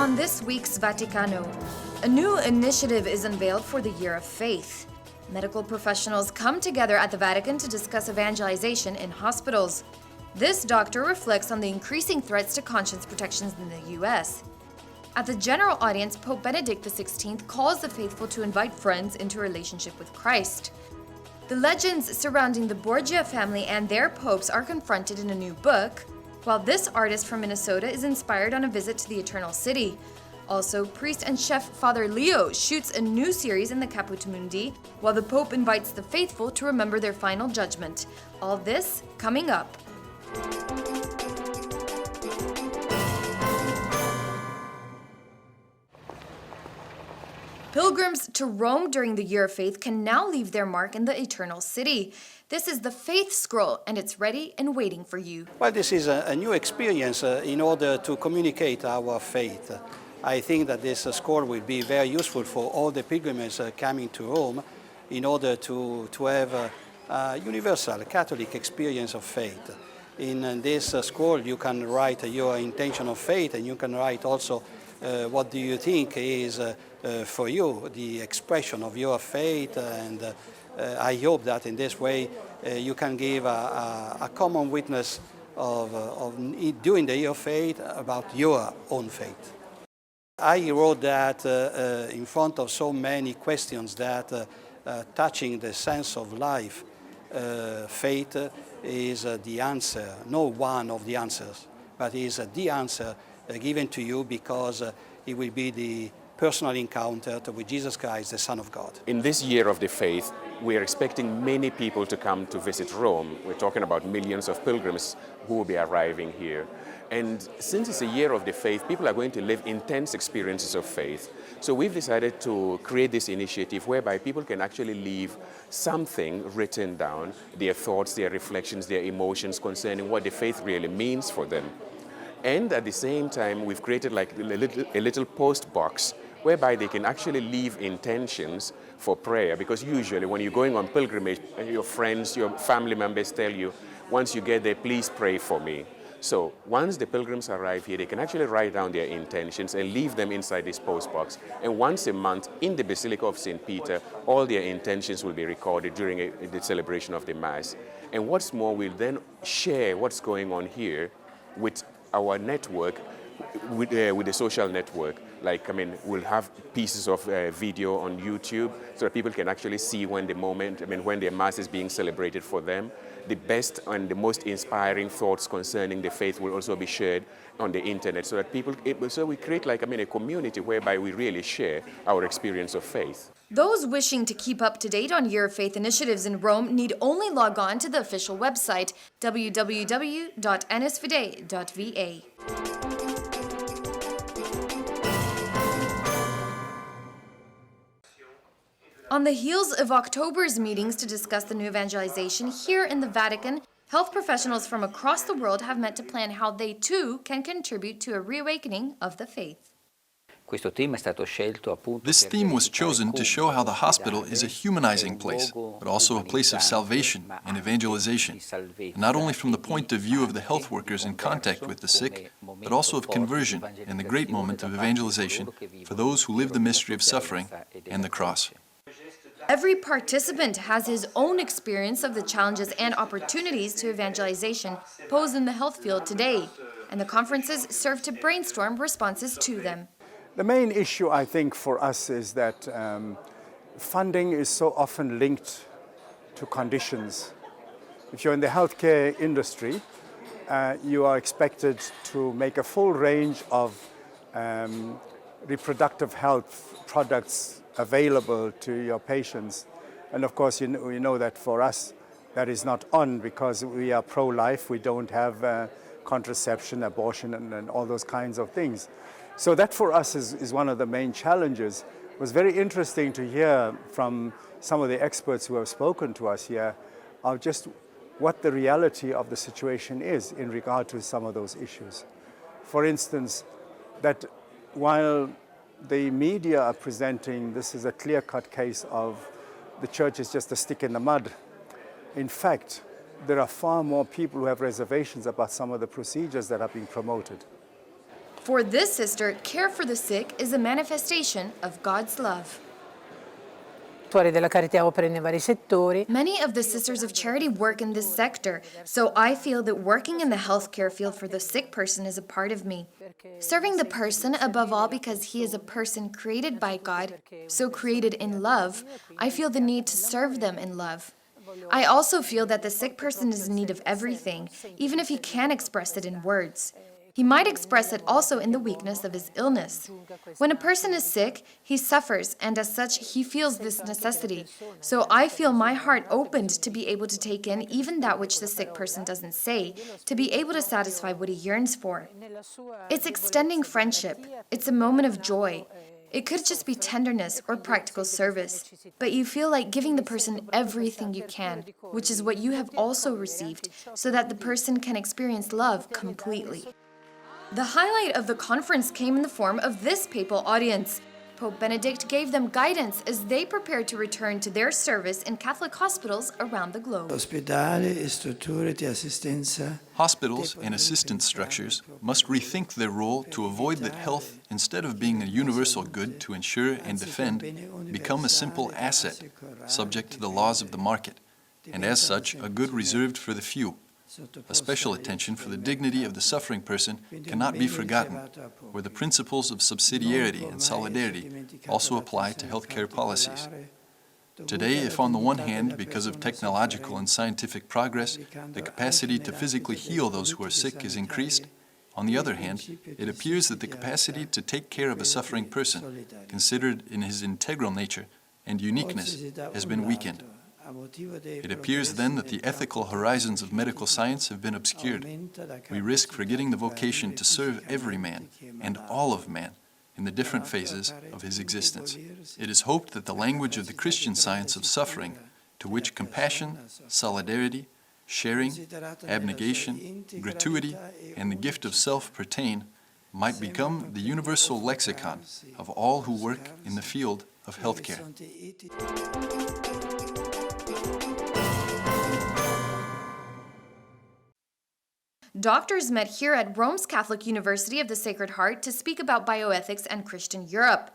On this week's Vaticano, a new initiative is unveiled for the Year of Faith. Medical professionals come together at the Vatican to discuss evangelization in hospitals. This doctor reflects on the increasing threats to conscience protections in the U.S. At the general audience, Pope Benedict XVI calls the faithful to invite friends into a relationship with Christ. The legends surrounding the Borgia family and their popes are confronted in a new book, while this artist from Minnesota is inspired on a visit to the Eternal City. Also, priest and chef Father Leo shoots a new series in the Caput Mundi, while the Pope invites the faithful to remember their final judgment. All this coming up. Pilgrims to Rome during the Year of Faith can now leave their mark in the Eternal City. This is the Faith Scroll, and it's ready and waiting for you. Well, this is a new experience in order to communicate our faith. I think that this scroll will be very useful for all the pilgrims coming to Rome in order to have a universal Catholic experience of faith. In this scroll you can write your intention of faith, and you can write also what do you think is for you the expression of your faith, and I hope that in this way you can give a common witness of during the Year of Faith about your own faith. I wrote that in front of so many questions that touching the sense of life, faith is the answer, not one of the answers, but is the answer given to you because it will be the personal encounter with Jesus Christ, the Son of God. In this Year of the Faith, we are expecting many people to come to visit Rome. We're talking about millions of pilgrims who will be arriving here. And since it's a Year of the Faith, people are going to live intense experiences of faith. So we've decided to create this initiative whereby people can actually leave something written down, their thoughts, their reflections, their emotions concerning what the faith really means for them. And at the same time, we've created like a little post box whereby they can actually leave intentions for prayer, because usually when you're going on pilgrimage, your friends, your family members tell you, once you get there, please pray for me. So once the pilgrims arrive here, they can actually write down their intentions and leave them inside this post box. And once a month in the Basilica of St. Peter, all their intentions will be recorded during the celebration of the Mass. And what's more, we'll then share what's going on here with our network, with the social network. Like, we'll have pieces of video on YouTube so that people can actually see when when the Mass is being celebrated for them. The best and the most inspiring thoughts concerning the faith will also be shared on the internet, so that so we create like, a community whereby we really share our experience of faith. Those wishing to keep up to date on Year of Faith initiatives in Rome need only log on to the official website, www.annusfidei.va. On the heels of October's meetings to discuss the new evangelization here in the Vatican, health professionals from across the world have met to plan how they too can contribute to a reawakening of the faith. This theme was chosen to show how the hospital is a humanizing place, but also a place of salvation and evangelization, and not only from the point of view of the health workers in contact with the sick, but also of conversion and the great moment of evangelization for those who live the mystery of suffering and the cross. Every participant has his own experience of the challenges and opportunities to evangelization posed in the health field today, and the conferences serve to brainstorm responses to them. The main issue, I think, for us is that funding is so often linked to conditions. If you're in the healthcare industry, you are expected to make a full range of reproductive health products available to your patients. And of course, you know that for us, that is not on, because we are pro-life. We don't have contraception, abortion, and all those kinds of things. So that for us is one of the main challenges. It was very interesting to hear from some of the experts who have spoken to us here of just what the reality of the situation is in regard to some of those issues. For instance, that while the media are presenting this is a clear-cut case of the church is just a stick in the mud, in fact, there are far more people who have reservations about some of the procedures that are being promoted. For this sister, care for the sick is a manifestation of God's love. Della carità opera nei vari settori. Many of the Sisters of Charity work in this sector, so I feel that working in the healthcare field for the sick person is a part of me. Serving the person, above all because he is a person created by God, so created in love, I feel the need to serve them in love. I also feel that the sick person is in need of everything, even if he can't express it in words. He might express it also in the weakness of his illness. When a person is sick, he suffers, and as such, he feels this necessity. So I feel my heart opened to be able to take in even that which the sick person doesn't say, to be able to satisfy what he yearns for. It's extending friendship. It's a moment of joy. It could just be tenderness or practical service, but you feel like giving the person everything you can, which is what you have also received, so that the person can experience love completely. The highlight of the conference came in the form of this papal audience. Pope Benedict gave them guidance as they prepared to return to their service in Catholic hospitals around the globe. Hospitals and assistance structures must rethink their role to avoid that health, instead of being a universal good to ensure and defend, become a simple asset, subject to the laws of the market, and as such a good reserved for the few. A special attention for the dignity of the suffering person cannot be forgotten, where the principles of subsidiarity and solidarity also apply to healthcare policies. Today, if on the one hand, because of technological and scientific progress, the capacity to physically heal those who are sick is increased, on the other hand, it appears that the capacity to take care of a suffering person, considered in his integral nature and uniqueness, has been weakened. It appears then that the ethical horizons of medical science have been obscured. We risk forgetting the vocation to serve every man and all of man in the different phases of his existence. It is hoped that the language of the Christian science of suffering, to which compassion, solidarity, sharing, abnegation, gratuity, and the gift of self pertain, might become the universal lexicon of all who work in the field of healthcare. Doctors met here at Rome's Catholic University of the Sacred Heart to speak about bioethics and Christian Europe.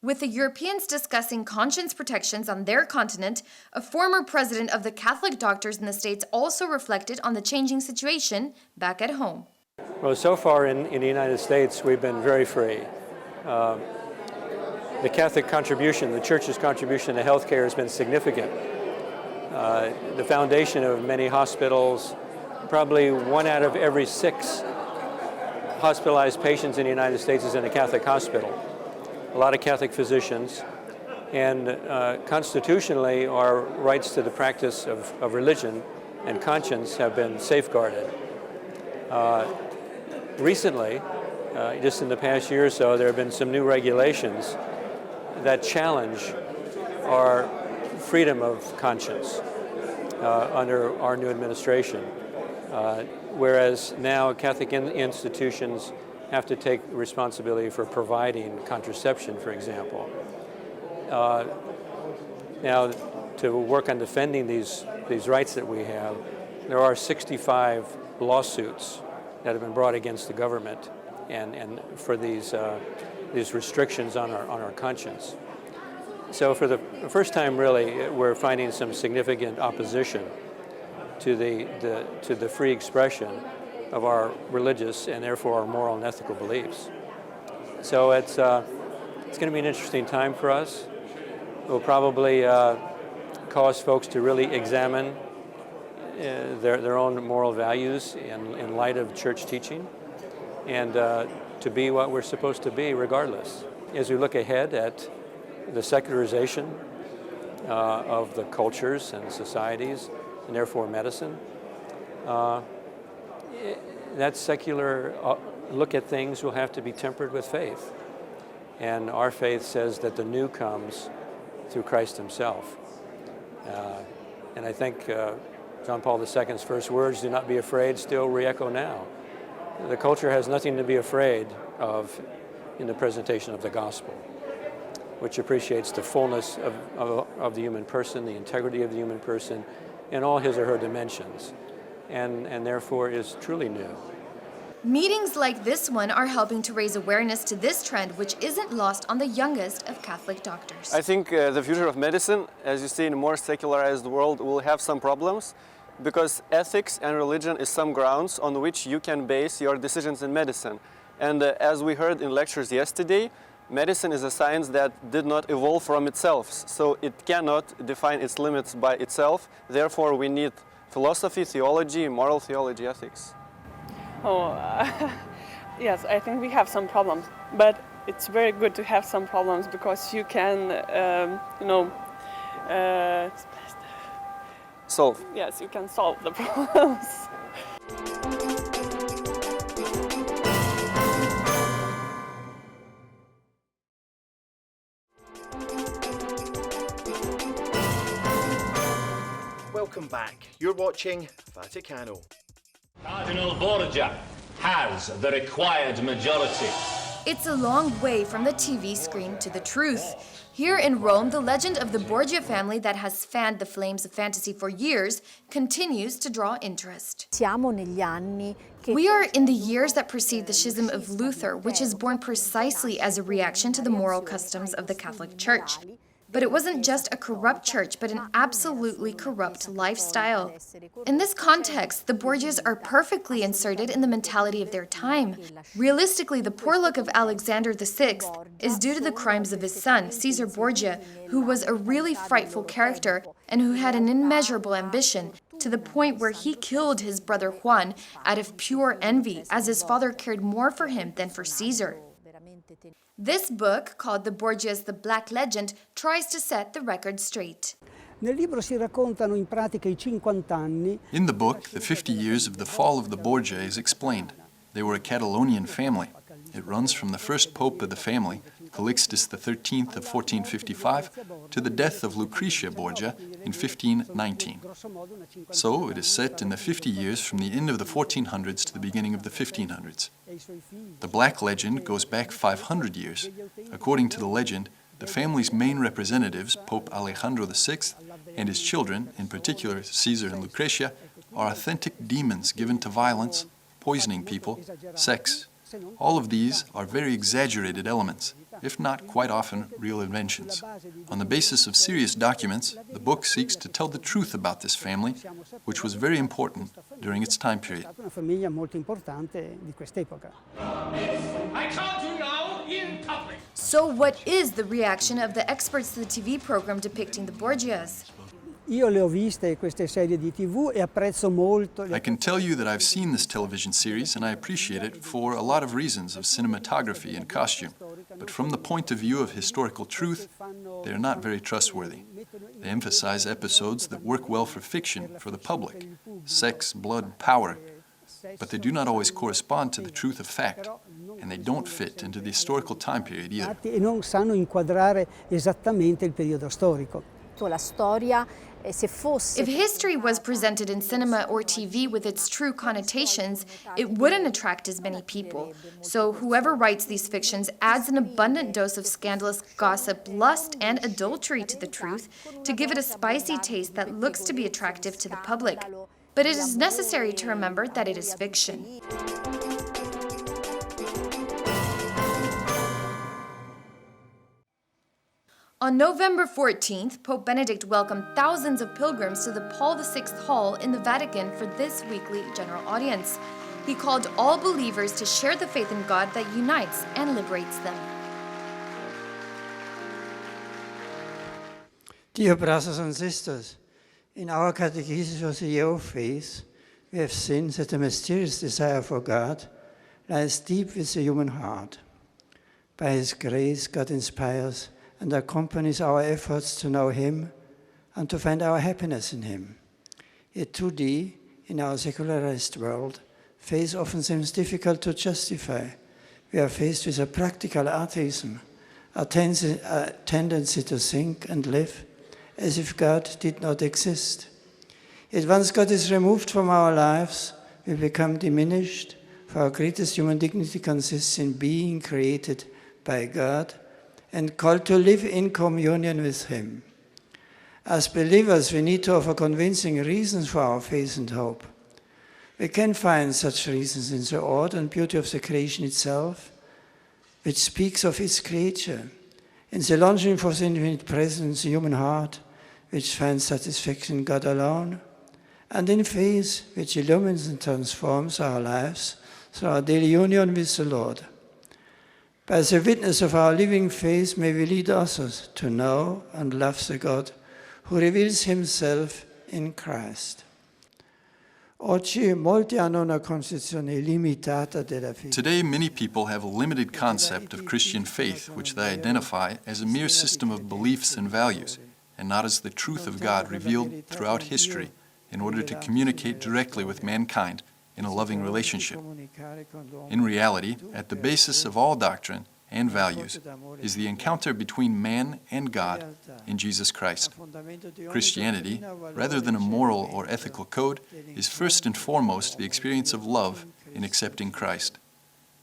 With the Europeans discussing conscience protections on their continent, a former president of the Catholic doctors in the States also reflected on the changing situation back at home. Well, so far in the United States, we've been very free. The Catholic contribution, the Church's contribution to healthcare has been significant. The foundation of many hospitals, probably 1 out of every 6 hospitalized patients in the United States is in a Catholic hospital. A lot of Catholic physicians, and constitutionally our rights to the practice of religion and conscience have been safeguarded. Recently, just in the past year or so, there have been some new regulations that challenge our freedom of conscience under our new administration. Whereas now Catholic institutions have to take responsibility for providing contraception, for example. Now, to work on defending these rights that we have, there are 65 lawsuits that have been brought against the government and for these restrictions on our conscience. So for the first time, really, we're finding some significant opposition to the free expression of our religious and therefore our moral and ethical beliefs. So it's going to be an interesting time for us. It will probably cause folks to really examine their own moral values in light of church teaching, and to be what we're supposed to be regardless. As we look ahead at the secularization of the cultures and societies, and therefore medicine, that secular look at things will have to be tempered with faith. And our faith says that the new comes through Christ himself. And I think John Paul II's first words, "Do not be afraid," still re-echo now. The culture has nothing to be afraid of in the presentation of the gospel, which appreciates the fullness of the human person, the integrity of the human person, in all his or her dimensions, and therefore is truly new. Meetings like this one are helping to raise awareness to this trend, which isn't lost on the youngest of Catholic doctors. I think the future of medicine, as you see in a more secularized world, will have some problems because ethics and religion is some grounds on which you can base your decisions in medicine. And as we heard in lectures yesterday, medicine is a science that did not evolve from itself, so it cannot define its limits by itself. Therefore, we need philosophy, theology, moral theology, ethics. Yes, I think we have some problems, but it's very good to have some problems because you can, Solve. Yes, you can solve the problems. Welcome back. You're watching Vaticano. Cardinal Borgia has the required majority. It's a long way from the TV screen to the truth. Here in Rome, the legend of the Borgia family that has fanned the flames of fantasy for years continues to draw interest. We are in the years that precede the schism of Luther, which is born precisely as a reaction to the moral customs of the Catholic Church. But it wasn't just a corrupt church, but an absolutely corrupt lifestyle. In this context, the Borgias are perfectly inserted in the mentality of their time. Realistically, the poor look of Alexander VI is due to the crimes of his son, Caesar Borgia, who was a really frightful character and who had an immeasurable ambition, to the point where he killed his brother Juan out of pure envy, as his father cared more for him than for Caesar. This book, called The Borgias, the Black Legend, tries to set the record straight. In the book, the 50 years of the fall of the Borgia is explained. They were a Catalonian family. It runs from the first pope of the family, Calixtus XIII of 1455, to the death of Lucretia Borgia in 1519. So it is set in the 50 years from the end of the 1400s to the beginning of the 1500s. The Black Legend goes back 500 years. According to the legend, the family's main representatives, Pope Alejandro VI, and his children, in particular Caesar and Lucretia, are authentic demons given to violence, poisoning people, sex. All of these are very exaggerated elements, if not quite often real inventions. On the basis of serious documents, the book seeks to tell the truth about this family, which was very important during its time period. I told you no in public. So what is the reaction of the experts to the TV program depicting the Borgias? I can tell you that I've seen this television series and I appreciate it for a lot of reasons of cinematography and costume. But from the point of view of historical truth, they are not very trustworthy. They emphasize episodes that work well for fiction, for the public, sex, blood, power, but they do not always correspond to the truth of fact, and they don't fit into the historical time period either. If history was presented in cinema or TV with its true connotations, it wouldn't attract as many people. So whoever writes these fictions adds an abundant dose of scandalous gossip, lust, and adultery to the truth to give it a spicy taste that looks to be attractive to the public. But it is necessary to remember that it is fiction. On November 14th, Pope Benedict welcomed thousands of pilgrims to the Paul VI Hall in the Vatican for this weekly general audience. He called all believers to share the faith in God that unites and liberates them. Dear brothers and sisters, in our catechesis of the year of faith, we have seen that the mysterious desire for God lies deep with the human heart. By His grace, God inspires and accompanies our efforts to know Him and to find our happiness in Him. Yet today, in our secularized world, faith often seems difficult to justify. We are faced with a practical atheism, a tendency to think and live as if God did not exist. Yet once God is removed from our lives, we become diminished, for our greatest human dignity consists in being created by God and called to live in communion with Him. As believers, we need to offer convincing reasons for our faith and hope. We can find such reasons in the order and beauty of the creation itself, which speaks of its creature, in the longing for the infinite presence, the human heart, which finds satisfaction in God alone, and in faith, which illumines and transforms our lives through our daily union with the Lord. By the witness of our living faith, may we lead others to know and love the God who reveals himself in Christ. Today, many people have a limited concept of Christian faith, which they identify as a mere system of beliefs and values, and not as the truth of God revealed throughout history in order to communicate directly with mankind in a loving relationship. In reality, at the basis of all doctrine and values is the encounter between man and God in Jesus Christ. Christianity, rather than a moral or ethical code, is first and foremost the experience of love in accepting Christ.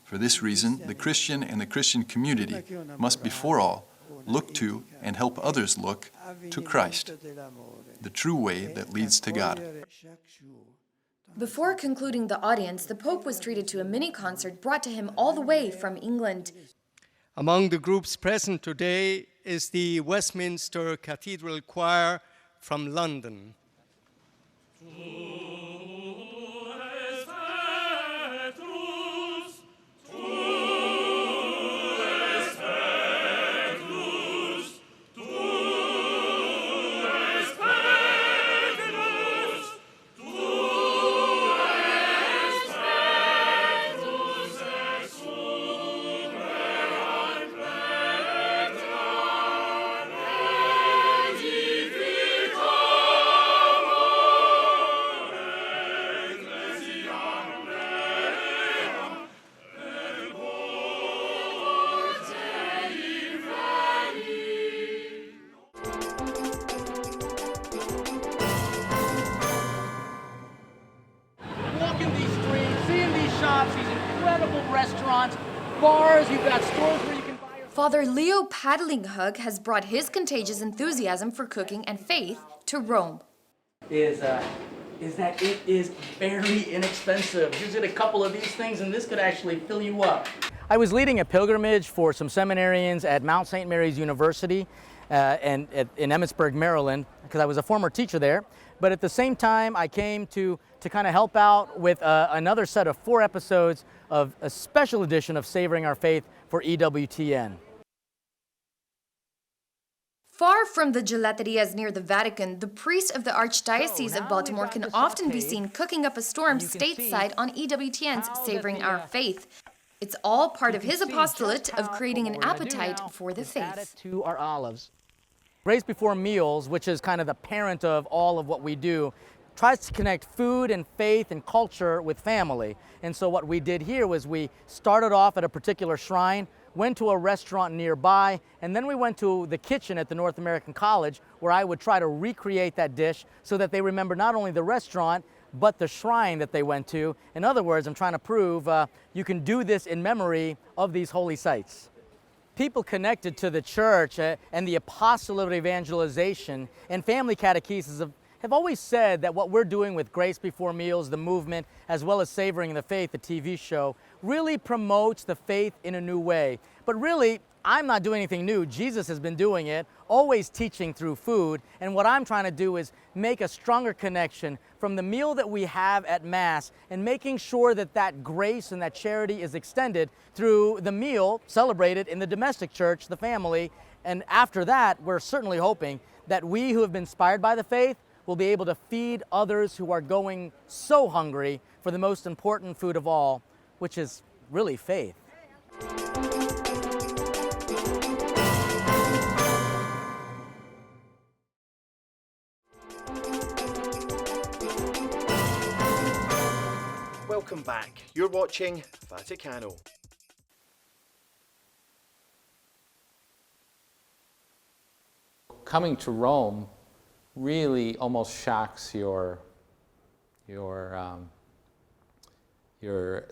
For this reason, the Christian and the Christian community must before all look to and help others look to Christ, the true way that leads to God. Before concluding the audience, the Pope was treated to a mini-concert brought to him all the way from England. Among the groups present today is the Westminster Cathedral Choir from London. Bars, you've got stores where you can buy your... Father Leo Paddlinghug has brought his contagious enthusiasm for cooking and faith to Rome. Is that it is very inexpensive. Just get a couple of these things and this could actually fill you up. I was leading a pilgrimage for some seminarians at Mount St. Mary's University in Emmitsburg, Maryland, because I was a former teacher there. But at the same time, I came to kind of help out with another set of 4 episodes of a special edition of Savoring Our Faith for EWTN. Far from the gelaterias near the Vatican, the priest of the Archdiocese of Baltimore can often be seen cooking up a storm stateside on EWTN's Savoring Our Faith. It's all part of his apostolate of creating an appetite for the faith. To our olives. Grace Before Meals, which is kind of the parent of all of what we do, tries to connect food and faith and culture with family. And so what we did here was we started off at a particular shrine, went to a restaurant nearby, and then we went to the kitchen at the North American College, where I would try to recreate that dish so that they remember not only the restaurant, but the shrine that they went to. In other words, I'm trying to prove you can do this in memory of these holy sites. People connected to the church and the apostolate of evangelization and family catechesis have always said that what we're doing with Grace Before Meals, the movement, as well as Savoring the Faith, the TV show, really promotes the faith in a new way. But really, I'm not doing anything new. Jesus has been doing it, always teaching through food. And what I'm trying to do is make a stronger connection from the meal that we have at Mass and making sure that that grace and that charity is extended through the meal celebrated in the domestic church, the family. And after that, we're certainly hoping that we who have been inspired by the faith will be able to feed others who are going so hungry for the most important food of all, which is really faith. Welcome back. You're watching Vaticano. Coming to Rome really almost shocks your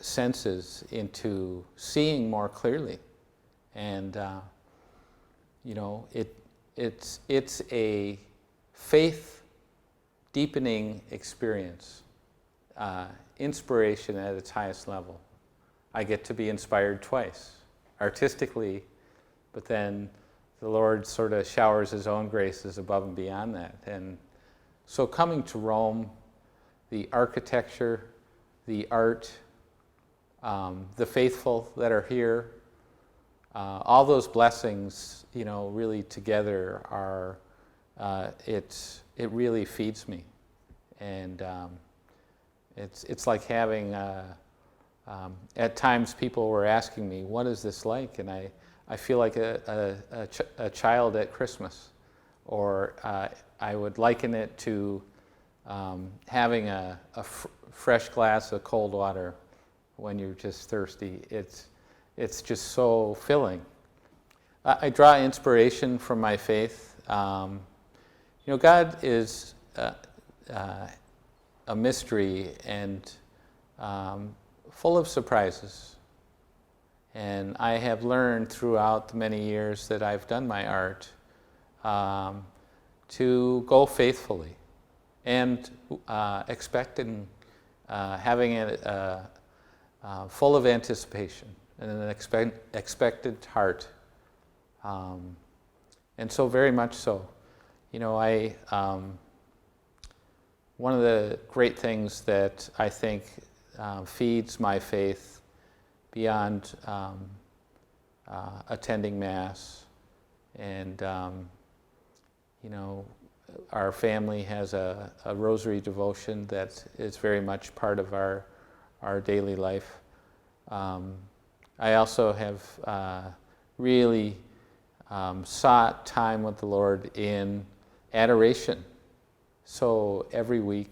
senses into seeing more clearly, and you know, it's a faith deepening experience. inspiration at its highest level. I get to be inspired twice, artistically, but then the Lord sort of showers his own graces above and beyond that. And so coming to Rome, the architecture, the art, the faithful that are here, all those blessings, really together are, it really feeds me. And it's like having, at times people were asking me, what is this like? And I feel like a child at Christmas. Or I would liken it to having a fresh glass of cold water when you're just thirsty. It's just so filling. I draw inspiration from my faith. God is a mystery and full of surprises. And I have learned throughout the many years that I've done my art to go faithfully and expecting, having it full of anticipation and an expectant heart. And so very much so. One of the great things that I think feeds my faith beyond attending Mass, and our family has a rosary devotion that is very much part of our daily life. I also have really sought time with the Lord in adoration. So every week,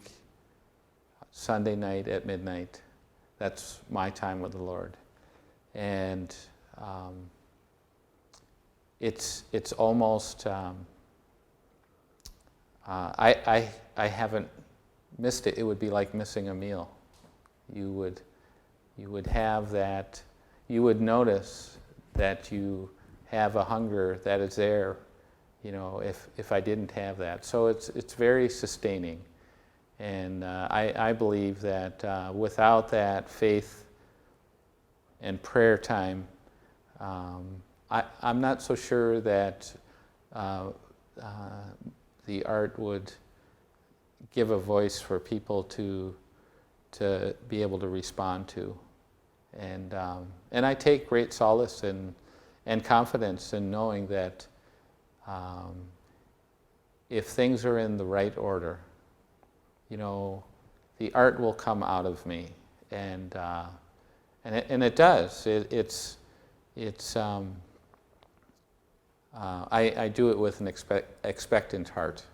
Sunday night at midnight, that's my time with the Lord. And it's almost, I haven't missed it. It would be like missing a meal. You would have that, you would notice that you have a hunger that is there, if I didn't have that. So it's very sustaining. And I believe that without that faith and prayer time, I'm not so sure that the art would give a voice for people to be able to respond to. And I take great solace and confidence in knowing that if things are in the right order, the art will come out of me, and it does. I do it with an expectant heart.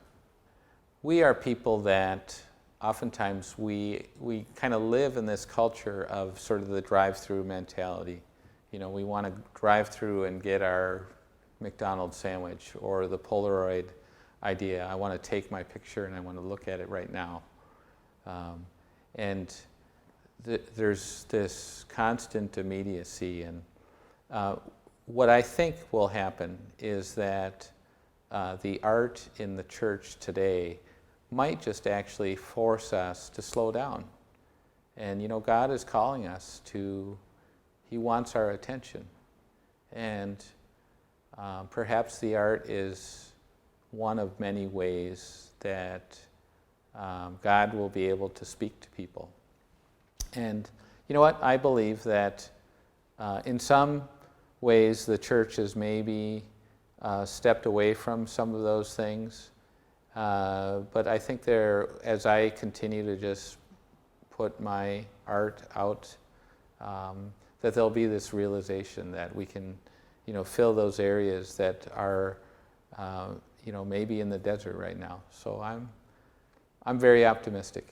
We are people that oftentimes we kind of live in this culture of sort of the drive-through mentality. We want to drive through and get our McDonald's sandwich, or the Polaroid idea. I want to take my picture and I want to look at it right now. And there's this constant immediacy. And what I think will happen is that the art in the church today might just actually force us to slow down. And God is calling us to, He wants our attention. And perhaps the art is one of many ways that God will be able to speak to people. And you know what? I believe that in some ways the church has maybe stepped away from some of those things. But I think as I continue to just put my art out, that there'll be this realization that we can, fill those areas that are, maybe in the desert right now. So I'm very optimistic.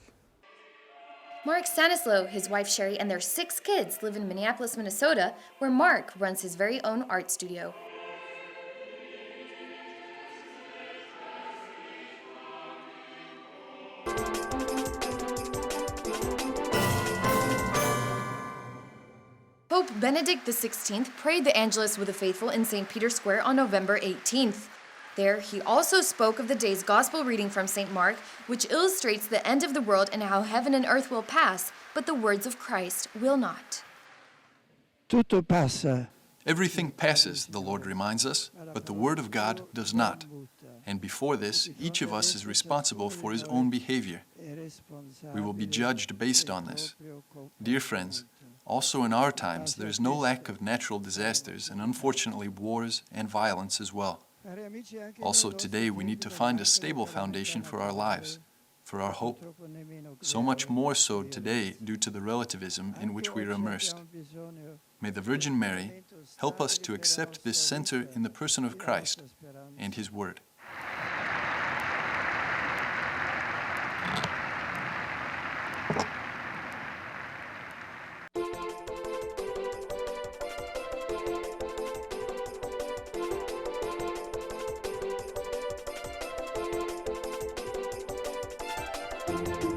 Mark Stanislaw, his wife Sherry, and their 6 kids live in Minneapolis, Minnesota, where Mark runs his very own art studio. Pope Benedict XVI prayed the Angelus with the faithful in St. Peter's Square on November 18th. There, he also spoke of the day's gospel reading from St. Mark, which illustrates the end of the world and how heaven and earth will pass, but the words of Christ will not. Tutto passa. Everything passes, the Lord reminds us, but the Word of God does not. And before this, each of us is responsible for his own behavior. We will be judged based on this. Dear friends, also in our times, there is no lack of natural disasters and unfortunately wars and violence as well. Also today, we need to find a stable foundation for our lives, for our hope. So much more so today due to the relativism in which we are immersed. May the Virgin Mary help us to accept this center in the person of Christ and His Word. Thank you.